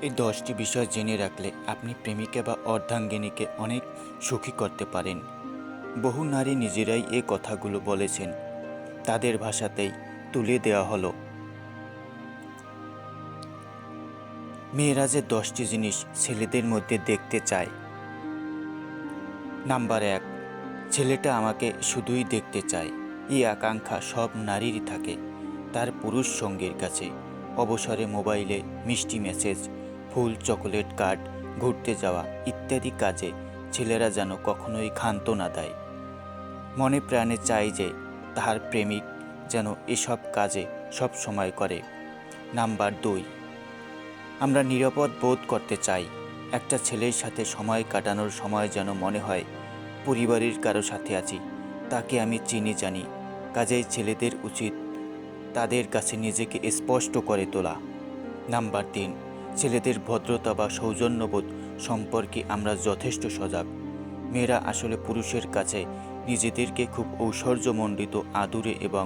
এই 10টি বিষয় জেনে রাখলে আপনি প্রেমিকা বা অর্ধাঙ্গিনীকে অনেক সুখী করতে পারেন। বহু নারী নিজেরাই এই কথাগুলো বলেছেন, তাদের ভাষাতেই তুলে দেওয়া হলো। মেয়েরা যে 10টি জিনিস ছেলেদের মধ্যে দেখতে চায়। নাম্বার 1, ছেলেটা আমাকে শুধুই দেখতে চায়। এই আকাঙ্ক্ষা সব নারীরই থাকে। তার পুরুষ সঙ্গীর কাছে অবসরে মোবাইলে মিষ্টি মেসেজ, ফুল, চকোলেট কার্ড, ঘুরতে যাওয়া ইত্যাদি কাজে ছেলেরা যেন কখনোই ক্ষান্ত না দেয়। মনে প্রাণে চায় যে তাহার প্রেমিক যেন এসব কাজে সব সময় করে। নাম্বার 2, আমরা নিরাপদ বোধ করতে চাই। একটা ছেলের সাথে সময় কাটানোর সময় যেন মনে হয় পরিবারের কারো সাথে আছি, তাকে আমি চিনি জানি। কাজেই ছেলেদের উচিত তাদের কাছে নিজেকে স্পষ্ট করে তোলা। নাম্বার 3, ছেলেদের ভদ্রতা বা সৌজন্যবোধ সম্পর্কে আমরা যথেষ্ট সজাগ। মেয়েরা আসলে পুরুষের কাছে নিজেদেরকে খুব ঐশ্বর্যমণ্ডিত, আদুরে এবং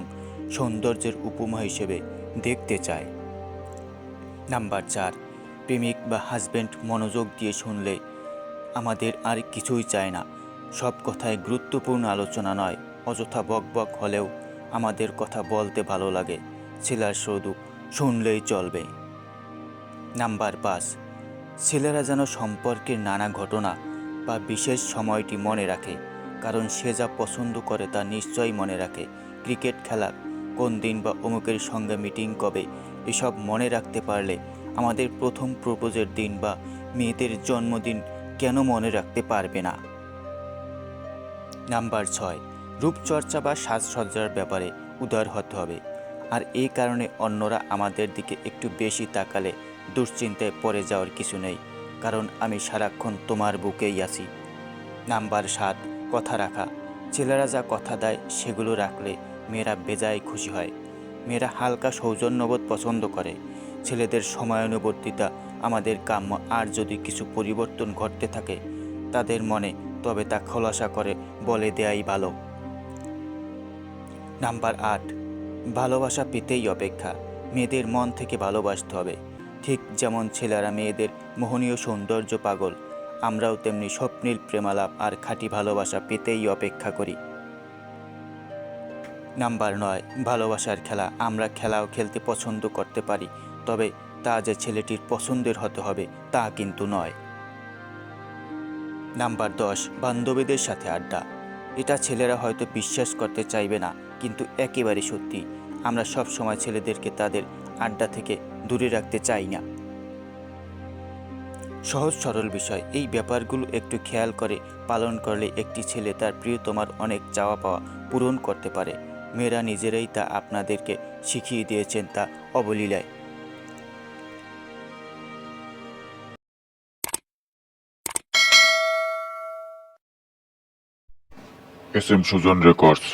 সৌন্দর্যের উপমা হিসেবে দেখতে চায়। নাম্বার 4, প্রেমিক বা হাজব্যান্ড মনোযোগ দিয়ে শুনলে আমাদের আর কিছুই চায় না। সব কথায় গুরুত্বপূর্ণ আলোচনা নয়, অযথা বকবক হলেও আমাদের কথা বলতে ভালো লাগে। ছেলেরা শুধু শুনলেই চলবে। নাম্বার 5, ছেলেরা যেন সম্পর্কের নানা ঘটনা বা বিশেষ সময়টি মনে রাখে, কারণ সে যা পছন্দ করে তা নিশ্চয়ই মনে রাখে। ক্রিকেট খেলা কোন দিন বা অমুকের সঙ্গে মিটিং কবে, এসব মনে রাখতে পারলে আমাদের প্রথম প্রপোজের দিন বা মেয়েদের জন্মদিন কেন মনে রাখতে পারবে না? নাম্বার 6, রূপচর্চা বা সাজসজ্জার ব্যাপারে উদার হতে হবে। আর এই কারণে অন্যরা আমাদের দিকে একটু বেশি তাকালে দুশ্চিন্তায় পড়ে যাওয়ার কিছু নেই, কারণ আমি সারাক্ষণ তোমার বুকেই আছি। নাম্বার 7, কথা রাখা। ছেলেরা যা কথা দেয় সেগুলো রাখলে মেয়েরা বেজায় খুশি হয়। মেয়েরা হালকা সৌজন্যবোধ পছন্দ করে। ছেলেদের সময়ানুবর্তিতা আমাদের কাম্য, আর যদি কিছু পরিবর্তন ঘটতে থাকে তাদের মনে, তবে তা খোলাসা করে বলে দেয়াই ভালো। নাম্বার 8, ভালোবাসা পেতেই অপেক্ষা। মেয়েদের মন থেকে ভালোবাসতে হবে। ঠিক যেমন ছেলেরা মেয়েদের মোহনীয় সৌন্দর্য পাগল, আমরাও তেমনি স্বপ্নীল প্রেমালাপ আর খাঁটি ভালোবাসা পেতেই অপেক্ষা করি। নাম্বার 9, ভালোবাসার খেলা। আমরা খেলাও খেলতে পছন্দ করতে পারি, তবে তা যে ছেলেটির পছন্দের হতে হবে তা কিন্তু নয়। নাম্বার 10, বান্ধবীদের সাথে আড্ডা। এটা ছেলেরা হয়তো বিশ্বাস করতে চাইবে না, কিন্তু একেবারে সত্যি। আমরা সব সময় ছেলেদেরকে তাদের আড্ডা থেকে দূরে রাখতে চাই না। সহজ সরল বিষয়, এই ব্যাপারগুলো একটু খেয়াল করে পালন করলে একটি ছেলে তার প্রিয়তমার অনেক চাওয়া পাওয়া পূরণ করতে পারে। মেয়েরা নিজেরাই তা আপনাদেরকে শিখিয়ে দিয়েছেন, তা অবলীলায়। SM Sujan records.